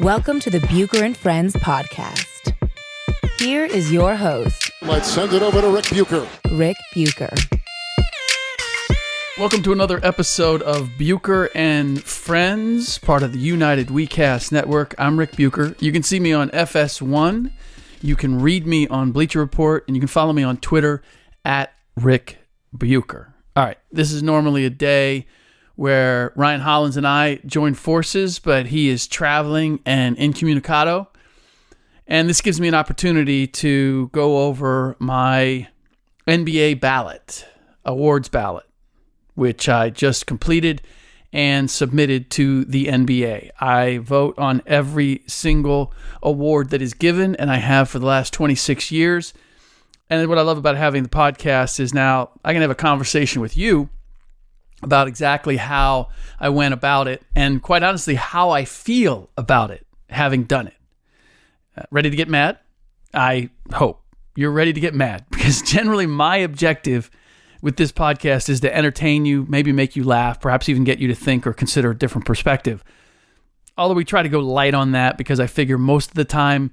Welcome to the Bucher and Friends podcast. Here is your host. Let's send it over to Rick Bucher. Rick Bucher. Welcome to another episode of Bucher and Friends, part of the United WeCast Network. I'm Rick Bucher. You can see me on FS1. You can read me on Bleacher Report, and you can follow me on Twitter at Rick Bucher. All right, this is normally a day where Ryan Hollins and I join forces, but he is traveling and incommunicado. And this gives me an opportunity to go over my NBA ballot, awards ballot, which I just completed and submitted to the NBA. I vote on every single award that is given, and I have for the last 26 years. And what I love about having the podcast is now I can have a conversation with you about exactly how I went about it, and quite honestly, how I feel about it, having done it. Ready to get mad? I hope you're ready to get mad, because generally my objective with this podcast is to entertain you, maybe make you laugh, perhaps even get you to think or consider a different perspective. Although we try to go light on that because I figure most of the time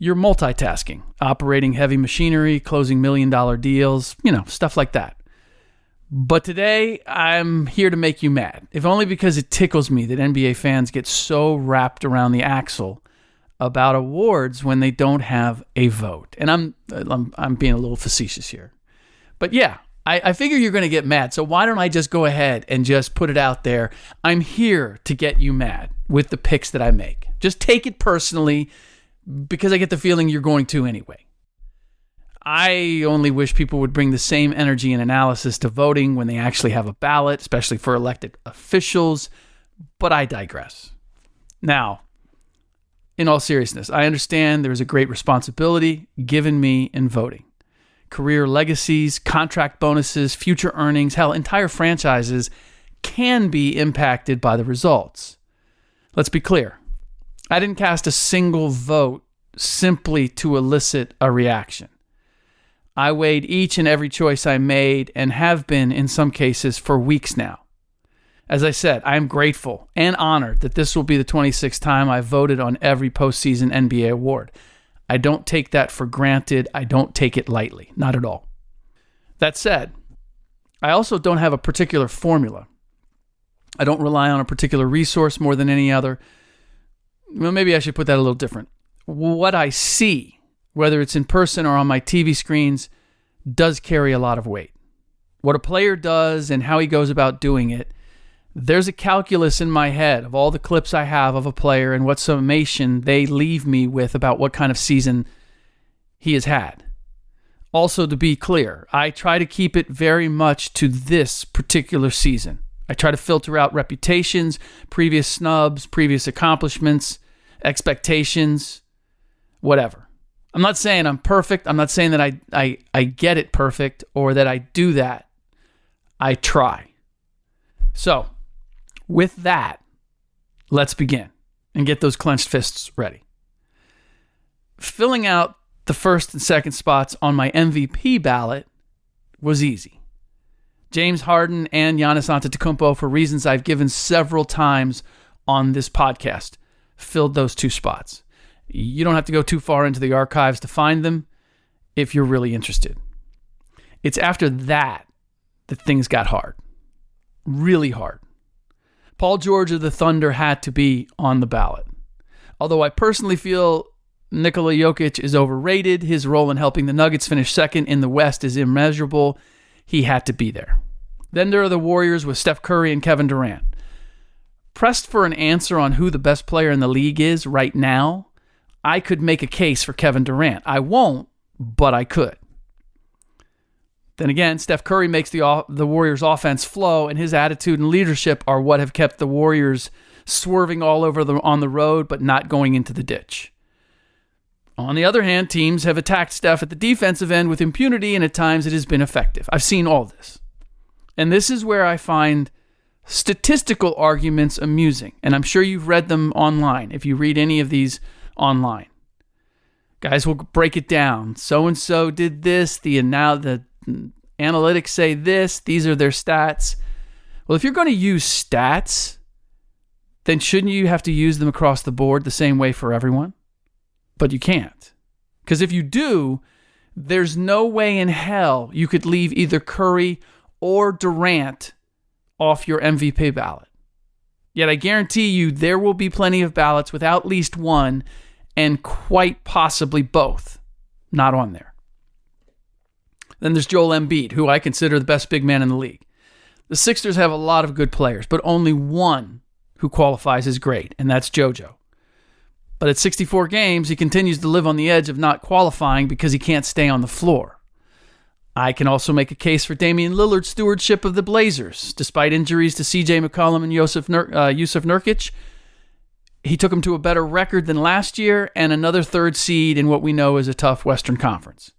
you're multitasking, operating heavy machinery, closing $1 million deals, stuff like that. But today I'm here to make you mad, if only because it tickles me that NBA fans get so wrapped around the axle about awards when they don't have a vote. And I'm being a little facetious here. But yeah, I figure you're going to get mad, so why don't I just go ahead and just put it out there. I'm here to get you mad with the picks that I make. Just take it personally, because I get the feeling you're going to anyway. I only wish people would bring the same energy and analysis to voting when they actually have a ballot, especially for elected officials, but I digress. Now, in all seriousness, I understand there is a great responsibility given me in voting. Career legacies, contract bonuses, future earnings, hell, entire franchises can be impacted by the results. Let's be clear. I didn't cast a single vote simply to elicit a reaction. I weighed each and every choice I made and have been in some cases for weeks now. As I said, I am grateful and honored that this will be the 26th time I've voted on every postseason NBA award. I don't take that for granted. I don't take it lightly. Not at all. That said, I also don't have a particular formula. I don't rely on a particular resource more than any other. Well, maybe I should put that a little different. What I see, whether it's in person or on my TV screens, does carry a lot of weight. What a player does and how he goes about doing it, there's a calculus in my head of all the clips I have of a player and what summation they leave me with about what kind of season he has had. Also, to be clear, I try to keep it very much to this particular season. I try to filter out reputations, previous snubs, previous accomplishments, expectations, whatever. I'm not saying I'm perfect. I'm not saying that I get it perfect or that I do that. I try. So, with that, let's begin and get those clenched fists ready. Filling out the first and second spots on my MVP ballot was easy. James Harden and Giannis Antetokounmpo, for reasons I've given several times on this podcast, filled those two spots. You don't have to go too far into the archives to find them if you're really interested. It's after that things got hard. Really hard. Paul George of the Thunder had to be on the ballot. Although I personally feel Nikola Jokic is overrated, his role in helping the Nuggets finish second in the West is immeasurable, he had to be there. Then there are the Warriors with Steph Curry and Kevin Durant. Pressed for an answer on who the best player in the league is right now, I could make a case for Kevin Durant. I won't, but I could. Then again, Steph Curry makes the Warriors' offense flow, and his attitude and leadership are what have kept the Warriors swerving all over on the road, but not going into the ditch. On the other hand, teams have attacked Steph at the defensive end with impunity, and at times it has been effective. I've seen all this. And this is where I find statistical arguments amusing, and I'm sure you've read them online, if you read any of these online. Guys will break it down. So-and-so did this, now the analytics say this, these are their stats. Well, if you're going to use stats, then shouldn't you have to use them across the board the same way for everyone? But you can't. Because if you do, there's no way in hell you could leave either Curry or Durant off your MVP ballot. Yet I guarantee you there will be plenty of ballots with at least one and quite possibly both not on there. Then there's Joel Embiid, who I consider the best big man in the league. The Sixers have a lot of good players, but only one who qualifies as great, and that's JoJo. But at 64 games, he continues to live on the edge of not qualifying because he can't stay on the floor. I can also make a case for Damian Lillard's stewardship of the Blazers. Despite injuries to CJ McCollum and Yusuf Nurkic, he took them to a better record than last year and another third seed in what we know is a tough Western Conference.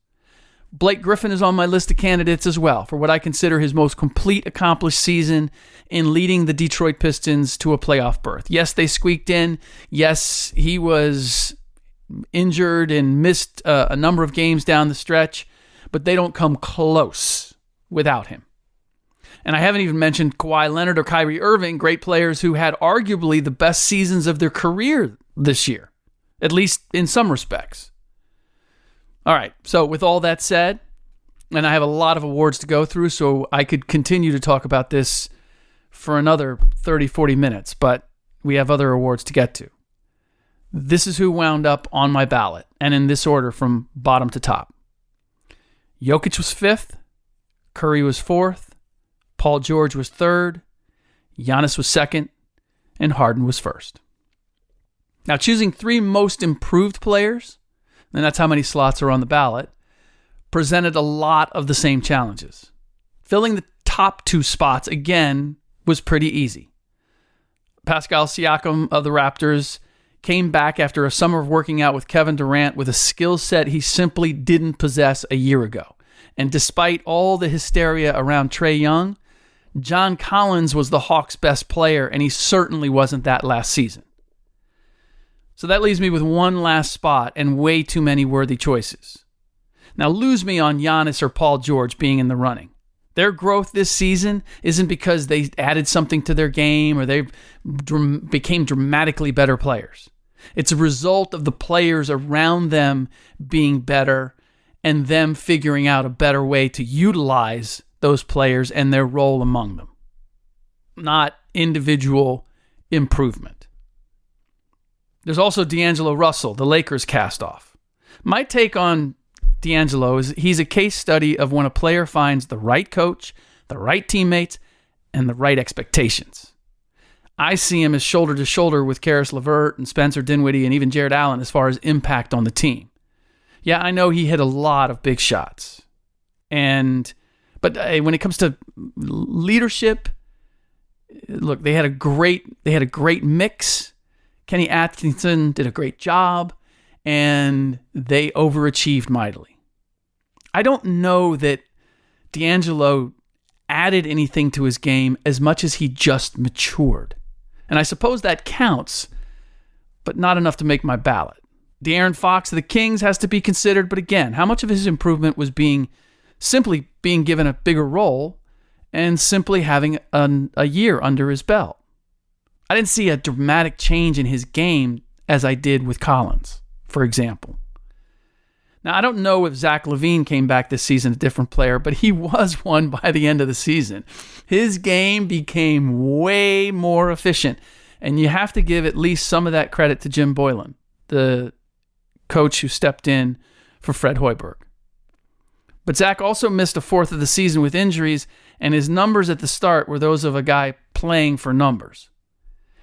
Blake Griffin is on my list of candidates as well for what I consider his most complete accomplished season in leading the Detroit Pistons to a playoff berth. Yes, they squeaked in. Yes, he was injured and missed a number of games down the stretch, but they don't come close without him. And I haven't even mentioned Kawhi Leonard or Kyrie Irving, great players who had arguably the best seasons of their career this year, at least in some respects. All right, so with all that said, and I have a lot of awards to go through, so I could continue to talk about this for another 30, 40 minutes, but we have other awards to get to. This is who wound up on my ballot, and in this order from bottom to top. Jokic was 5th, Curry was 4th, Paul George was 3rd, Giannis was 2nd, and Harden was 1st. Now, choosing 3 most improved players, and that's how many slots are on the ballot, presented a lot of the same challenges. Filling the top 2 spots, again, was pretty easy. Pascal Siakam of the Raptors came back after a summer of working out with Kevin Durant with a skill set he simply didn't possess a year ago. And despite all the hysteria around Trae Young, John Collins was the Hawks' best player, and he certainly wasn't that last season. So that leaves me with one last spot and way too many worthy choices. Now, lose me on Giannis or Paul George being in the running. Their growth this season isn't because they added something to their game or they became dramatically better players. It's a result of the players around them being better and them figuring out a better way to utilize those players and their role among them, not individual improvement. There's also D'Angelo Russell, the Lakers cast-off. My take on D'Angelo is he's a case study of when a player finds the right coach, the right teammates, and the right expectations. I see him as shoulder to shoulder with Karis LeVert and Spencer Dinwiddie and even Jared Allen as far as impact on the team. Yeah, I know he hit a lot of big shots. But when it comes to leadership, look, they had a great mix. Kenny Atkinson did a great job, and they overachieved mightily. I don't know that D'Angelo added anything to his game as much as he just matured. And I suppose that counts, but not enough to make my ballot. De'Aaron Fox of the Kings has to be considered, but again, how much of his improvement was simply being given a bigger role and simply having a year under his belt? I didn't see a dramatic change in his game as I did with Collins, for example. Now, I don't know if Zach LaVine came back this season a different player, but he was one by the end of the season. His game became way more efficient, and you have to give at least some of that credit to Jim Boylan, the coach who stepped in for Fred Hoiberg. But Zach also missed a fourth of the season with injuries, and his numbers at the start were those of a guy playing for numbers.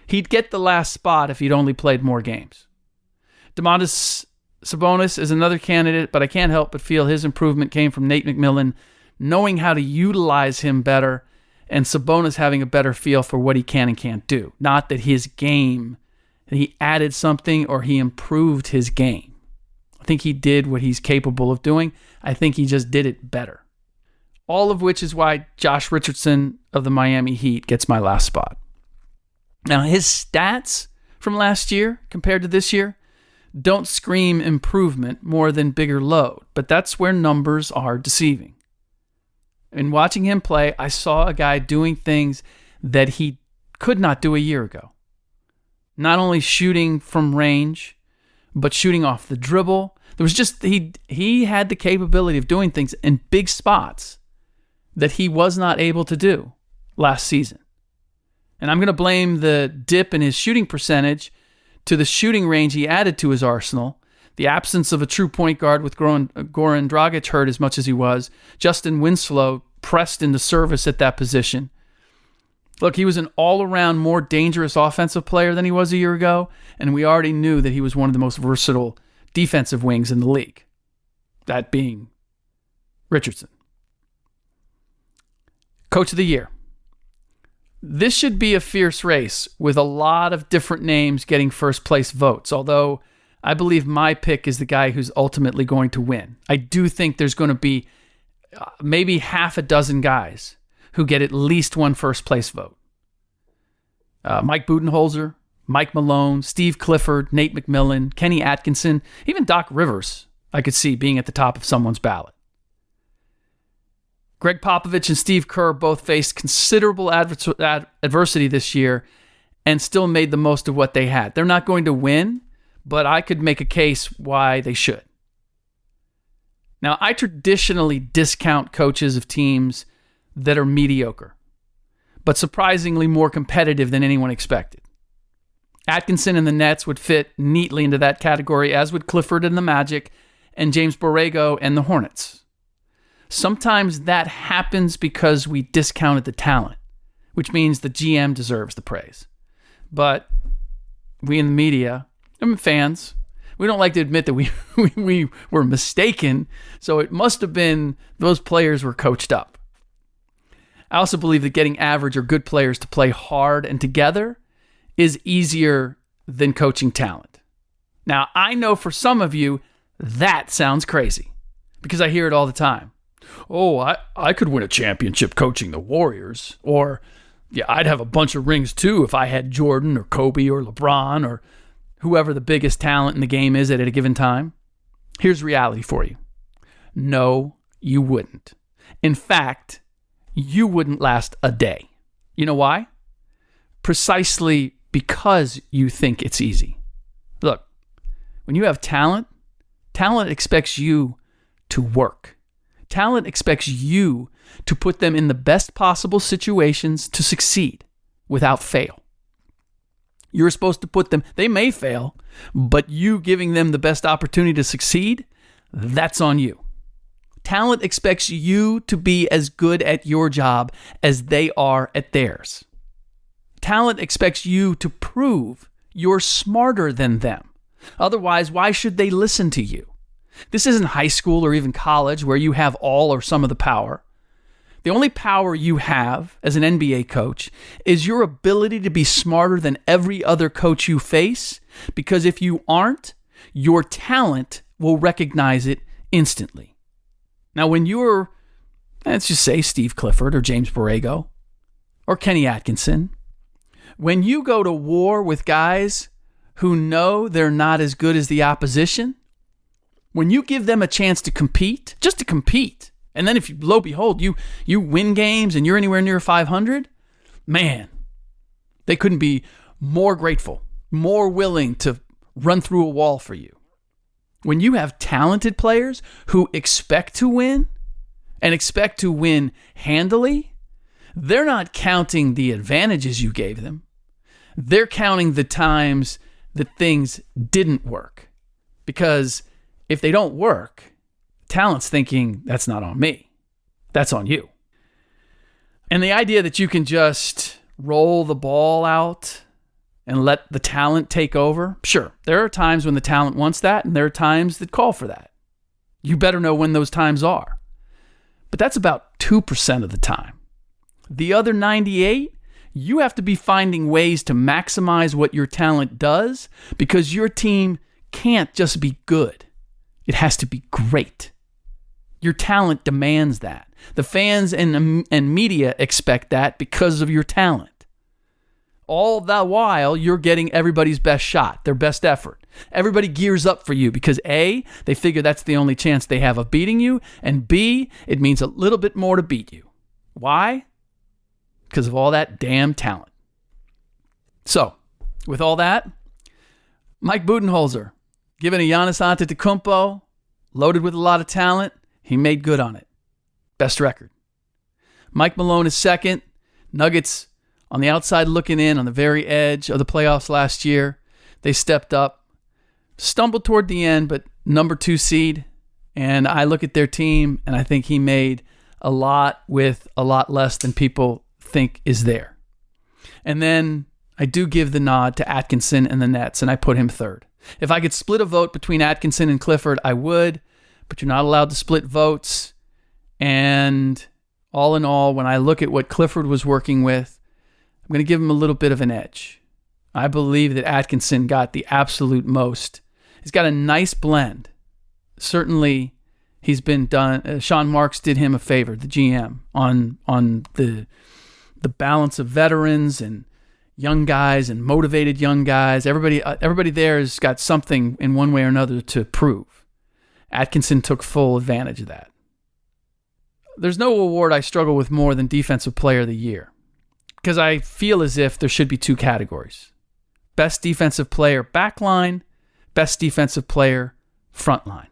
He'd get the last spot if he'd only played more games. Domantas Sabonis is another candidate, but I can't help but feel his improvement came from Nate McMillan knowing how to utilize him better and Sabonis having a better feel for what he can and can't do. Not that his game, he added something or he improved his game. I think he did what he's capable of doing. I think he just did it better. All of which is why Josh Richardson of the Miami Heat gets my last spot. Now, his stats from last year compared to this year don't scream improvement more than bigger load, but that's where numbers are deceiving. In watching him play, I saw a guy doing things that he could not do a year ago. not only shooting from range, but shooting off the dribble. There was just, he had the capability of doing things in big spots that he was not able to do last season. And I'm going to blame the dip in his shooting percentage to the shooting range he added to his arsenal, the absence of a true point guard with Goran Dragic hurt as much as he was, Justin Winslow pressed into service at that position. Look, he was an all-around more dangerous offensive player than he was a year ago, and we already knew that he was one of the most versatile defensive wings in the league, that being Richardson. Coach of the Year. This should be a fierce race with a lot of different names getting first place votes, although I believe my pick is the guy who's ultimately going to win. I do think there's going to be maybe half a dozen guys who get at least one first place vote. Mike Budenholzer, Mike Malone, Steve Clifford, Nate McMillan, Kenny Atkinson, even Doc Rivers, I could see being at the top of someone's ballot. Greg Popovich and Steve Kerr both faced considerable adversity this year and still made the most of what they had. They're not going to win, but I could make a case why they should. Now, I traditionally discount coaches of teams that are mediocre, but surprisingly more competitive than anyone expected. Atkinson and the Nets would fit neatly into that category, as would Clifford and the Magic, and James Borrego and the Hornets. Sometimes that happens because we discounted the talent, which means the GM deserves the praise. But we in the media, fans, we don't like to admit that we were mistaken, so it must have been those players were coached up. I also believe that getting average or good players to play hard and together is easier than coaching talent. Now, I know for some of you, that sounds crazy because I hear it all the time. Oh, I could win a championship coaching the Warriors. Or, yeah, I'd have a bunch of rings too if I had Jordan or Kobe or LeBron or whoever the biggest talent in the game is at a given time. Here's reality for you. No, you wouldn't. In fact, you wouldn't last a day. You know why? Precisely because you think it's easy. Look, when you have talent expects you to work. Talent expects you to put them in the best possible situations to succeed without fail. You're supposed to put them, they may fail, but you giving them the best opportunity to succeed, that's on you. Talent expects you to be as good at your job as they are at theirs. Talent expects you to prove you're smarter than them. Otherwise, why should they listen to you? This isn't high school or even college where you have all or some of the power. The only power you have as an NBA coach is your ability to be smarter than every other coach you face, because if you aren't, your talent will recognize it instantly. Now, when you're, let's just say Steve Clifford or James Borrego or Kenny Atkinson, when you go to war with guys who know they're not as good as the opposition, when you give them a chance to compete, just to compete, and then if you, lo and behold, you win games and you're anywhere near 500, man, they couldn't be more grateful, more willing to run through a wall for you. When you have talented players who expect to win and expect to win handily, they're not counting the advantages you gave them. They're counting the times that things didn't work. Because if they don't work, talent's thinking, that's not on me. That's on you. And the idea that you can just roll the ball out and let the talent take over, sure, there are times when the talent wants that, and there are times that call for that. You better know when those times are. But that's about 2% of the time. The other 98%, you have to be finding ways to maximize what your talent does, because your team can't just be good. It has to be great. Your talent demands that. The fans and media expect that because of your talent. All the while, you're getting everybody's best shot, their best effort. Everybody gears up for you because A, they figure that's the only chance they have of beating you, and B, it means a little bit more to beat you. Why? Because of all that damn talent. So, With all that, Mike Budenholzer, given a Giannis Antetokounmpo, loaded with a lot of talent, he made good on it. Best record. Mike Malone is second. Nuggets on the outside looking in on the very edge of the playoffs last year. They stepped up, stumbled toward the end, but number 2 seed. And I look at their team, and I think he made a lot with a lot less than people think is there. And then I do give the nod to Atkinson and the Nets, and I put him third. If I could split a vote between Atkinson and Clifford, I would, but you're not allowed to split votes. And all in all, when I look at what Clifford was working with, I'm going to give him a little bit of an edge. I believe that Atkinson got the absolute most. He's got a nice blend. Certainly, he's been done. Sean Marks did him a favor, the GM, on the balance of veterans and young guys and motivated young guys. Everybody there has got something in one way or another to prove. Atkinson took full advantage of that. There's no award I struggle with more than Defensive Player of the Year, because I feel as if there should be 2 categories. Best Defensive Player backline, Best Defensive Player frontline.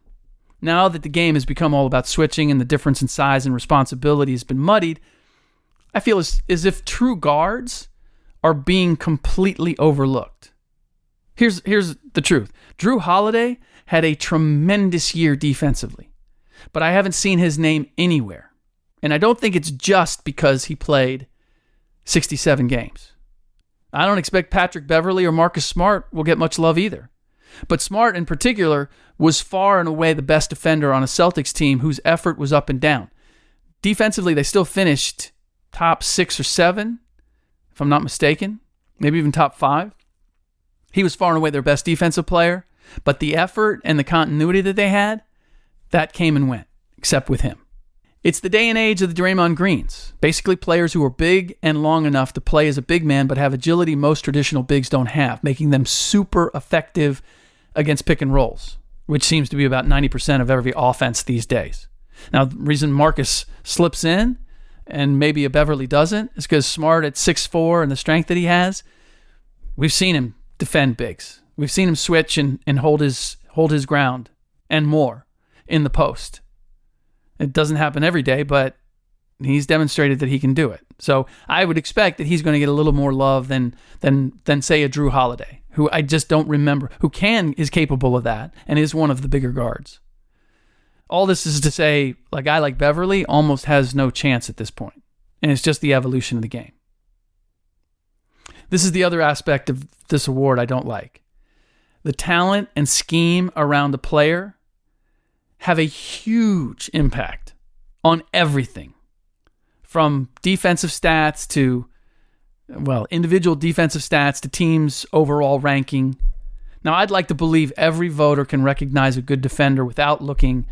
Now that the game has become all about switching and the difference in size and responsibility has been muddied, I feel as if true guards are being completely overlooked. Here's the truth. Drew Holiday had a tremendous year defensively, but I haven't seen his name anywhere. And I don't think it's just because he played 67 games. I don't expect Patrick Beverley or Marcus Smart will get much love either. But Smart in particular was far and away the best defender on a Celtics team whose effort was up and down. Defensively, they still finished top 6 or 7, if I'm not mistaken, maybe even top 5. He was far and away their best defensive player, but the effort and the continuity that they had, that came and went, except with him. It's the day and age of the Draymond Greens, basically players who are big and long enough to play as a big man but have agility most traditional bigs don't have, making them super effective against pick and rolls, which seems to be about 90% of every offense these days. Now, the reason Marcus slips in and maybe a Beverly doesn't is because Smart at 6'4" and the strength that he has, we've seen him defend bigs. We've seen him switch and hold his ground and more in the post. It doesn't happen every day, but he's demonstrated that he can do it. So I would expect that he's going to get a little more love than say a Drew Holiday, who I just don't remember, who is capable of that and is one of the bigger guards. All this is to say, a guy like Beverly almost has no chance at this point, and it's just the evolution of the game. This is the other aspect of this award I don't like. The talent and scheme around the player have a huge impact on everything, from defensive stats to, individual defensive stats to teams' overall ranking. Now, I'd like to believe every voter can recognize a good defender without looking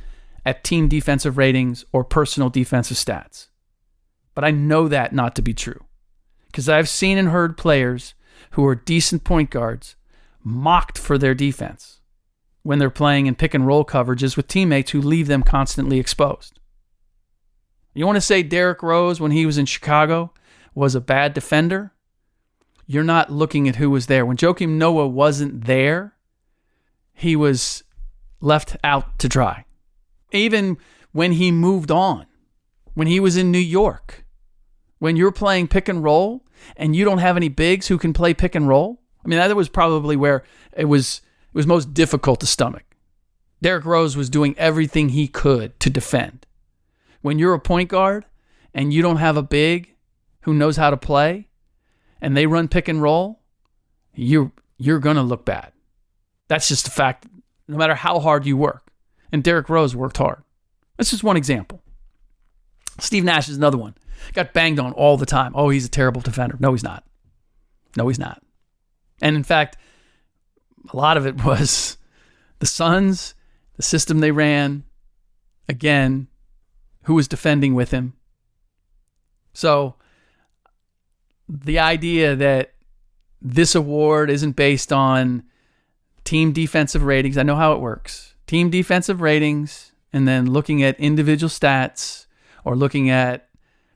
at team defensive ratings or personal defensive stats. But I know that not to be true, because I've seen and heard players who are decent point guards mocked for their defense when they're playing in pick and roll coverages with teammates who leave them constantly exposed. You want to say Derrick Rose, when he was in Chicago, was a bad defender? You're not looking at who was there. When Joakim Noah wasn't there, he was left out to dry. Even when he moved on, when he was in New York, when you're playing pick and roll and you don't have any bigs who can play pick and roll, that was probably where it was most difficult to stomach. Derrick Rose was doing everything he could to defend. When you're a point guard and you don't have a big who knows how to play and they run pick and roll, you're going to look bad. That's just a fact, no matter how hard you work. And Derrick Rose worked hard. That's just one example. Steve Nash is another one. Got banged on all the time. Oh, he's a terrible defender. No, he's not. And in fact, a lot of it was the Suns, the system they ran, again, who was defending with him. So the idea that this award isn't based on team defensive ratings, I know how it works. Team defensive ratings, and then looking at individual stats or looking at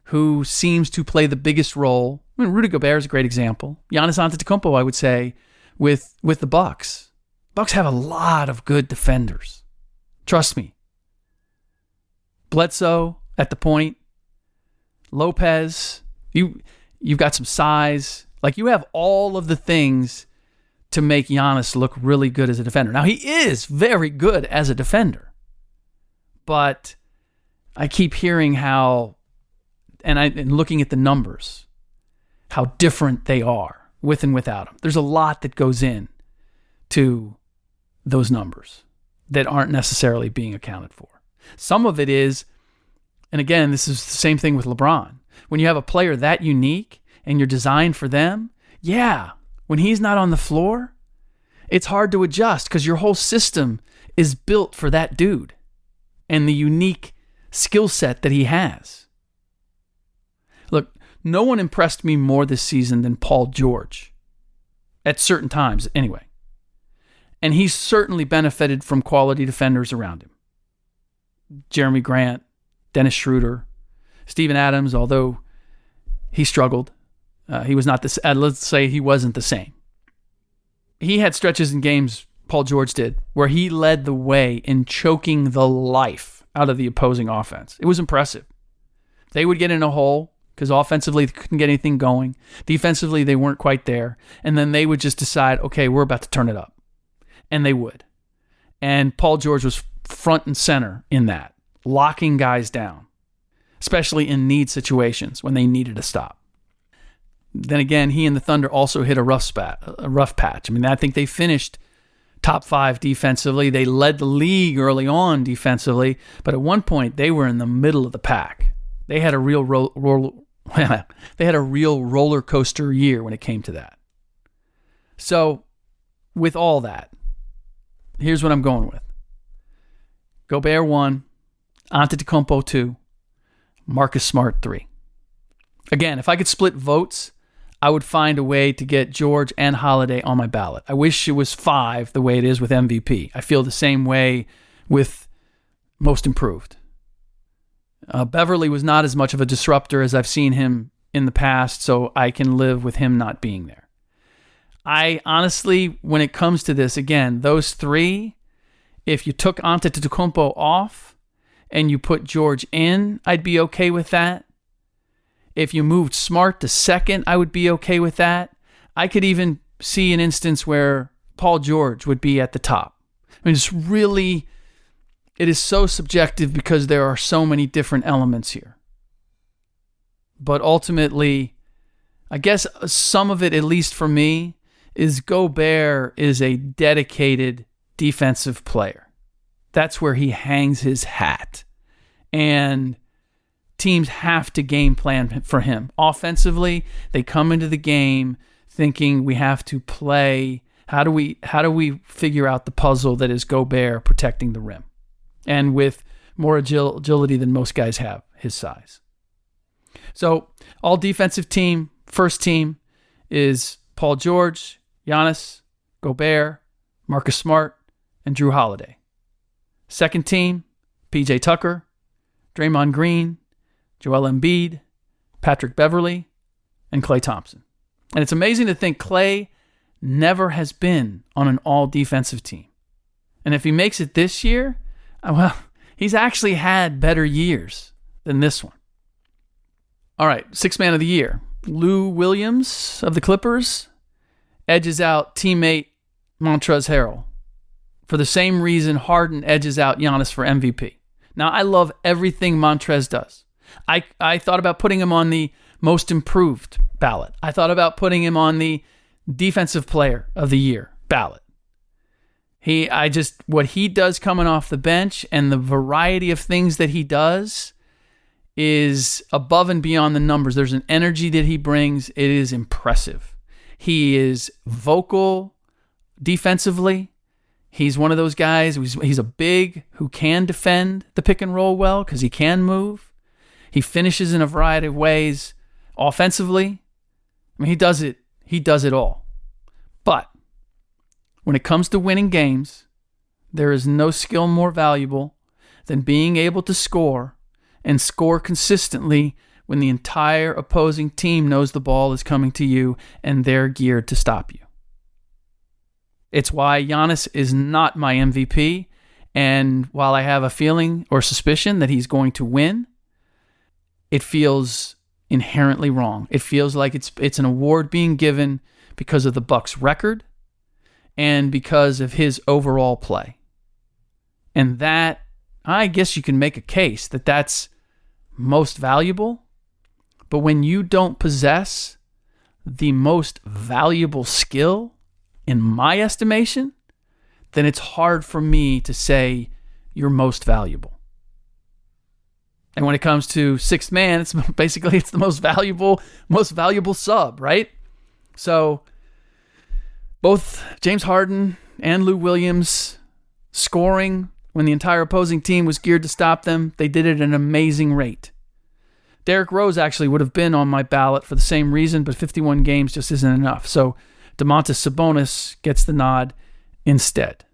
who seems to play the biggest role. Rudy Gobert is a great example. Giannis Antetokounmpo, I would say, with the Bucks. Bucks have a lot of good defenders. Trust me. Bledsoe at the point. Lopez. You've got some size. Like, you have all of the things to make Giannis look really good as a defender. Now, he is very good as a defender. But I keep hearing how, and looking at the numbers, how different they are with and without him. There's a lot that goes in to those numbers that aren't necessarily being accounted for. Some of it is, and again, this is the same thing with LeBron. When you have a player that unique and you're designed for them, yeah, when he's not on the floor, it's hard to adjust because your whole system is built for that dude and the unique skill set that he has. Look, no one impressed me more this season than Paul George, at certain times anyway. And he's certainly benefited from quality defenders around him. Jeremy Grant, Dennis Schroeder, Steven Adams, although he struggled. He was not let's say he wasn't the same. He had stretches in games, Paul George did, where he led the way in choking the life out of the opposing offense. It was impressive. They would get in a hole because offensively they couldn't get anything going. Defensively, they weren't quite there. And then they would just decide, okay, we're about to turn it up. And they would. And Paul George was front and center in that, locking guys down, especially in need situations when they needed a stop. Then again, he and the Thunder also hit a rough patch. I mean, I think they finished top 5 defensively. They led the league early on defensively, but at one point they were in the middle of the pack. They had a real roller coaster year when it came to that. So, with all that, here's what I'm going with. Gobert 1, Antetokounmpo 2, Marcus Smart 3. Again, if I could split votes, I would find a way to get George and Holiday on my ballot. I wish it was 5 the way it is with MVP. I feel the same way with Most Improved. Beverly was not as much of a disruptor as I've seen him in the past, so I can live with him not being there. I honestly, when it comes to this, again, those 3, if you took Antetokounmpo off and you put George in, I'd be okay with that. If you moved Smart to second, I would be okay with that. I could even see an instance where Paul George would be at the top. I mean, it is so subjective because there are so many different elements here. But ultimately, I guess some of it, at least for me, is Gobert is a dedicated defensive player. That's where he hangs his hat. And teams have to game plan for him. Offensively, they come into the game thinking we have to play. How do we figure out the puzzle that is Gobert protecting the rim? And with more agility than most guys have, his size. So, all defensive team, first team is Paul George, Giannis, Gobert, Marcus Smart, and Drew Holiday. Second team, PJ Tucker, Draymond Green, Joel Embiid, Patrick Beverly, and Klay Thompson. And it's amazing to think Klay never has been on an all-defensive team. And if he makes it this year, well, he's actually had better years than this one. All right, sixth man of the year. Lou Williams of the Clippers edges out teammate Montrezl Harrell for the same reason Harden edges out Giannis for MVP. Now, I love everything Montrez does. I thought about putting him on the most improved ballot. I thought about putting him on the defensive player of the year ballot. What he does coming off the bench and the variety of things that he does is above and beyond the numbers. There's an energy that he brings. It is impressive. He is vocal defensively. He's one of those guys. He's a big who can defend the pick and roll well because he can move. He finishes in a variety of ways offensively. I mean, he does it. He does it all. But when it comes to winning games, there is no skill more valuable than being able to score and score consistently when the entire opposing team knows the ball is coming to you and they're geared to stop you. It's why Giannis is not my MVP. And while I have a feeling or suspicion that he's going to win, it feels inherently wrong. It feels like it's an award being given because of the Bucks' record and because of his overall play. And that, I guess you can make a case that that's most valuable. But when you don't possess the most valuable skill, in my estimation, then it's hard for me to say you're most valuable. And when it comes to sixth man, it's the most valuable sub, right? So both James Harden and Lou Williams scoring when the entire opposing team was geared to stop them, they did it at an amazing rate. Derrick Rose actually would have been on my ballot for the same reason, but 51 games just isn't enough. So Domantas Sabonis gets the nod instead.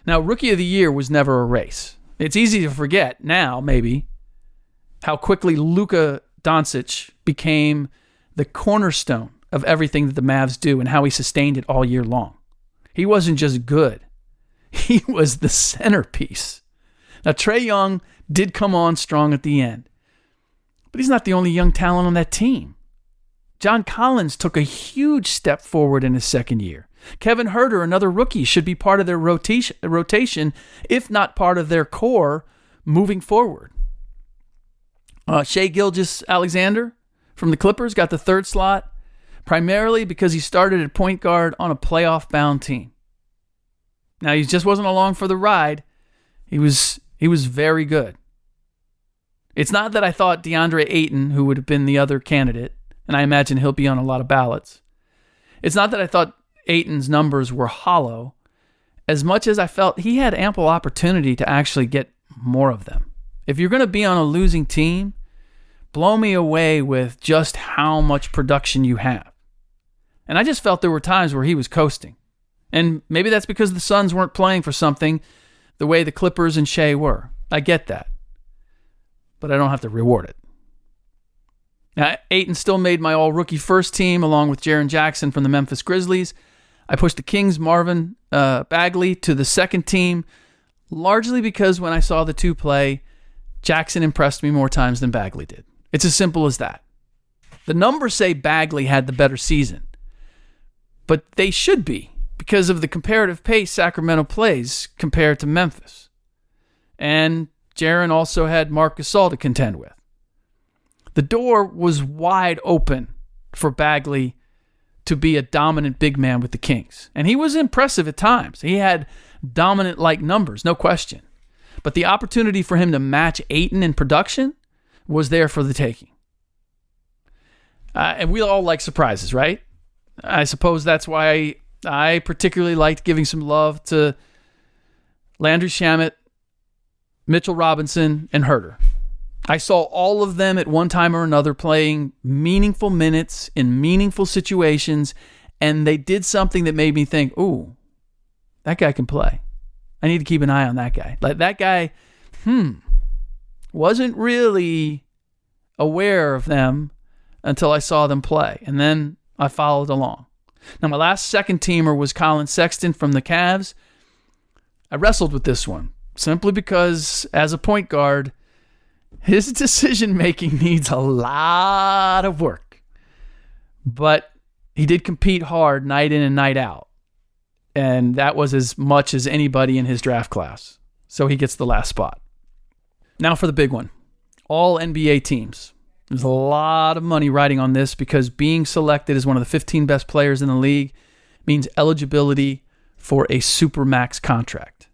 Now, Rookie of the Year was never a race. It's easy to forget now, maybe, how quickly Luka Doncic became the cornerstone of everything that the Mavs do and how he sustained it all year long. He wasn't just good. He was the centerpiece. Now, Trae Young did come on strong at the end, but he's not the only young talent on that team. John Collins took a huge step forward in his second year. Kevin Huerter, another rookie, should be part of their rotation, if not part of their core moving forward. Shai Gilgeous-Alexander from the Clippers got the third slot, primarily because he started at point guard on a playoff-bound team. Now, he just wasn't along for the ride. He was very good. It's not that I thought DeAndre Ayton, who would have been the other candidate, and I imagine he'll be on a lot of ballots. It's not that I thought Ayton's numbers were hollow, as much as I felt he had ample opportunity to actually get more of them. If you're going to be on a losing team, blow me away with just how much production you have. And I just felt there were times where he was coasting. And maybe that's because the Suns weren't playing for something the way the Clippers and Shea were. I get that. But I don't have to reward it. Now, Ayton still made my all-rookie first team along with Jaren Jackson from the Memphis Grizzlies. I pushed the Kings' Marvin Bagley to the second team, largely because when I saw the two play, Jackson impressed me more times than Bagley did. It's as simple as that. The numbers say Bagley had the better season, but they should be because of the comparative pace Sacramento plays compared to Memphis. And Jaren also had Marc Gasol to contend with. The door was wide open for Bagley to be a dominant big man with the Kings. And he was impressive at times. He had dominant-like numbers, no question. But the opportunity for him to match Ayton in production was there for the taking. And we all like surprises, right? I suppose that's why I particularly liked giving some love to Landry Shamet, Mitchell Robinson, and Huerter. I saw all of them at one time or another playing meaningful minutes in meaningful situations, and they did something that made me think, ooh, that guy can play. I need to keep an eye on that guy. Like that guy, wasn't really aware of them until I saw them play, and then I followed along. Now, my last second teamer was Colin Sexton from the Cavs. I wrestled with this one simply because, as a point guard, his decision-making needs a lot of work. But he did compete hard night in and night out. And that was as much as anybody in his draft class. So he gets the last spot. Now for the big one. All NBA teams. There's a lot of money riding on this because being selected as one of the 15 best players in the league means eligibility for a supermax contract.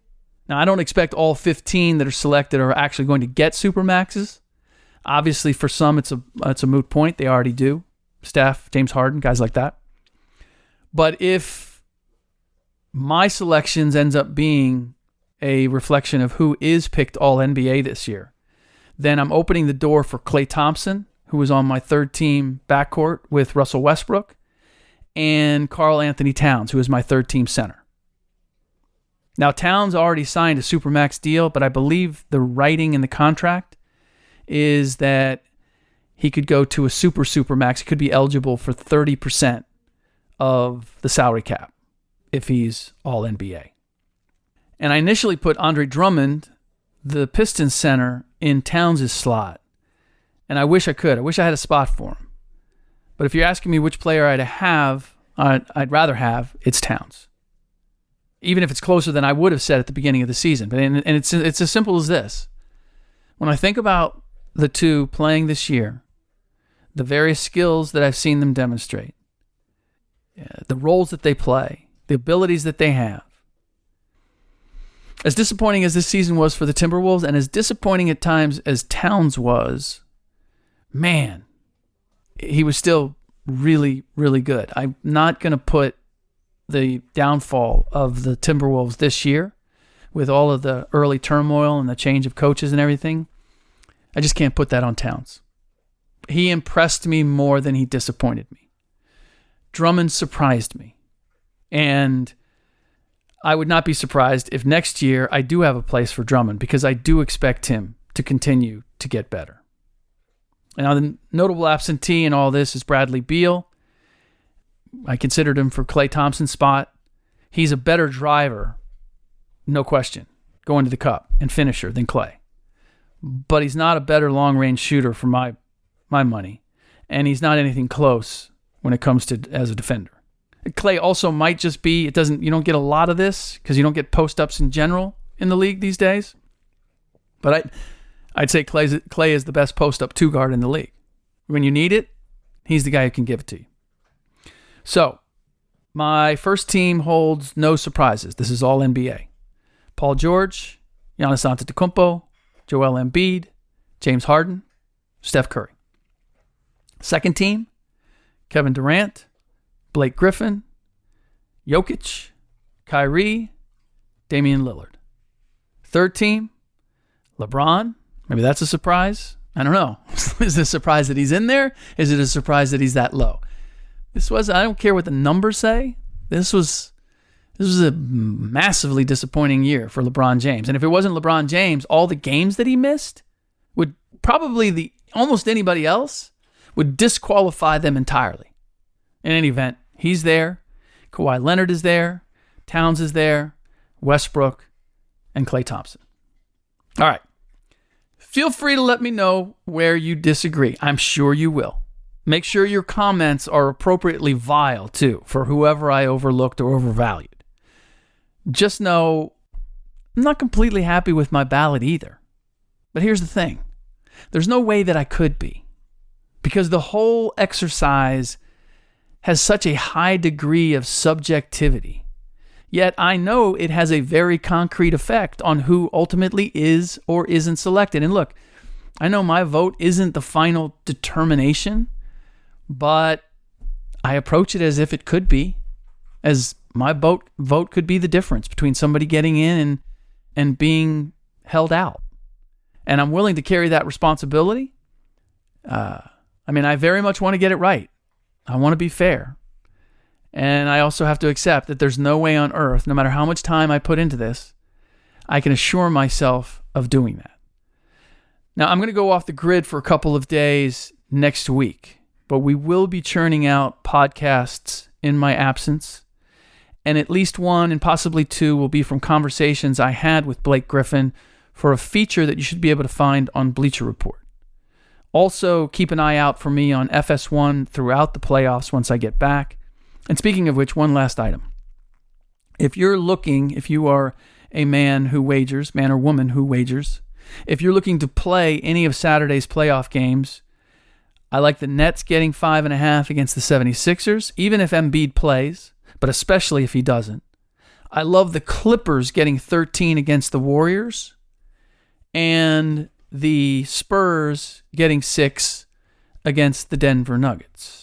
Now, I don't expect all 15 that are selected are actually going to get supermaxes. Obviously, for some, it's a moot point. They already do. Steph, James Harden, guys like that. But if my selections ends up being a reflection of who is picked all NBA this year, then I'm opening the door for Klay Thompson, who was on my third team backcourt with Russell Westbrook, and Karl Anthony Towns, who is my third team center. Now, Towns already signed a supermax deal, but I believe the writing in the contract is that he could go to a supermax. He could be eligible for 30% of the salary cap if he's all NBA. And I initially put Andre Drummond, the Pistons center, in Towns' slot. And I wish I could. I wish I had a spot for him. But if you're asking me which player I'd rather have, it's Towns. Even if it's closer than I would have said at the beginning of the season. But and it's as simple as this. When I think about the two playing this year, the various skills that I've seen them demonstrate, the roles that they play, the abilities that they have, as disappointing as this season was for the Timberwolves and as disappointing at times as Towns was, man, he was still really, really good. I'm not going to put the downfall of the Timberwolves this year with all of the early turmoil and the change of coaches and everything. I just can't put that on Towns. He impressed me more than he disappointed me. Drummond surprised me. And I would not be surprised if next year I do have a place for Drummond because I do expect him to continue to get better. Now, the notable absentee in all this is Bradley Beal. I considered him for Klay Thompson's spot. He's a better driver, no question, going to the cup and finisher than Klay. But he's not a better long-range shooter for my money. And he's not anything close when it comes to as a defender. Klay also might just be, you don't get a lot of this because you don't get post-ups in general in the league these days. But I'd say Klay is the best post-up two guard in the league. When you need it, he's the guy who can give it to you. So, my first team holds no surprises. This is all NBA. Paul George, Giannis Antetokounmpo, Joel Embiid, James Harden, Steph Curry. Second team, Kevin Durant, Blake Griffin, Jokic, Kyrie, Damian Lillard. Third team, LeBron. Maybe that's a surprise. I don't know. Is it a surprise that he's in there? Is it a surprise that he's that low? I don't care what the numbers say. This was a massively disappointing year for LeBron James. And if it wasn't LeBron James, all the games that he missed would probably almost anybody else would disqualify them entirely. In any event, he's there. Kawhi Leonard is there. Towns is there. Westbrook and Klay Thompson. All right. Feel free to let me know where you disagree. I'm sure you will. Make sure your comments are appropriately vile, too, for whoever I overlooked or overvalued. Just know I'm not completely happy with my ballot either. But here's the thing. There's no way that I could be. Because the whole exercise has such a high degree of subjectivity. Yet I know it has a very concrete effect on who ultimately is or isn't selected. And look, I know my vote isn't the final determination, but I approach it as if it could be, as my vote could be the difference between somebody getting in and being held out. And I'm willing to carry that responsibility. I very much want to get it right. I want to be fair. And I also have to accept that there's no way on earth, no matter how much time I put into this, I can assure myself of doing that. Now, I'm going to go off the grid for a couple of days next week, but we will be churning out podcasts in my absence. And at least one and possibly two will be from conversations I had with Blake Griffin for a feature that you should be able to find on Bleacher Report. Also, keep an eye out for me on FS1 throughout the playoffs once I get back. And speaking of which, one last item. If you are a man who wagers, man or woman who wagers, if you're looking to play any of Saturday's playoff games, I like the Nets getting 5.5 against the 76ers, even if Embiid plays, but especially if he doesn't. I love the Clippers getting 13 against the Warriors, and the Spurs getting 6 against the Denver Nuggets.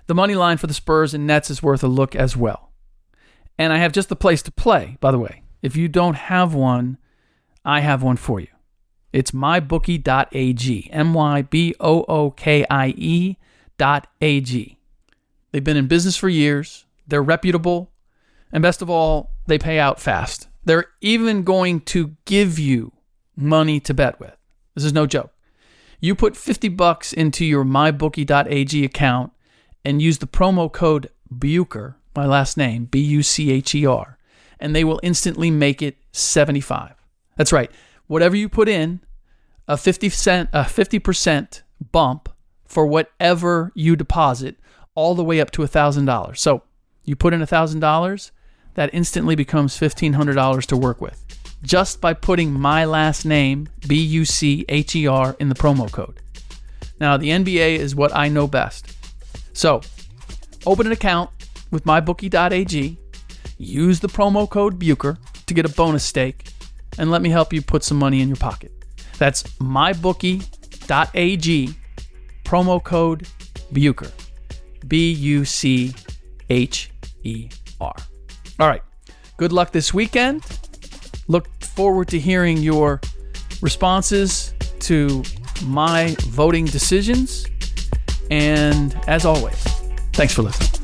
The money line for the Spurs and Nets is worth a look as well. And I have just the place to play, by the way. If you don't have one, I have one for you. It's mybookie.ag, mybookie.ag. They've been in business for years. They're reputable. And best of all, they pay out fast. They're even going to give you money to bet with. This is no joke. You put $50 into your mybookie.ag account and use the promo code Bucher, my last name, Bucher, and they will instantly make it 75. That's right. Whatever you put in, a 50% bump for whatever you deposit, all the way up to $1,000. So you put in $1,000, that instantly becomes $1,500 to work with, just by putting my last name, Bucher, in the promo code. Now, the NBA is what I know best. So open an account with mybookie.ag, use the promo code Bucher to get a bonus stake, and let me help you put some money in your pocket. That's mybookie.ag, promo code Bucher, Bucher. All right, good luck this weekend. Look forward to hearing your responses to my voting decisions. And as always, thanks for listening.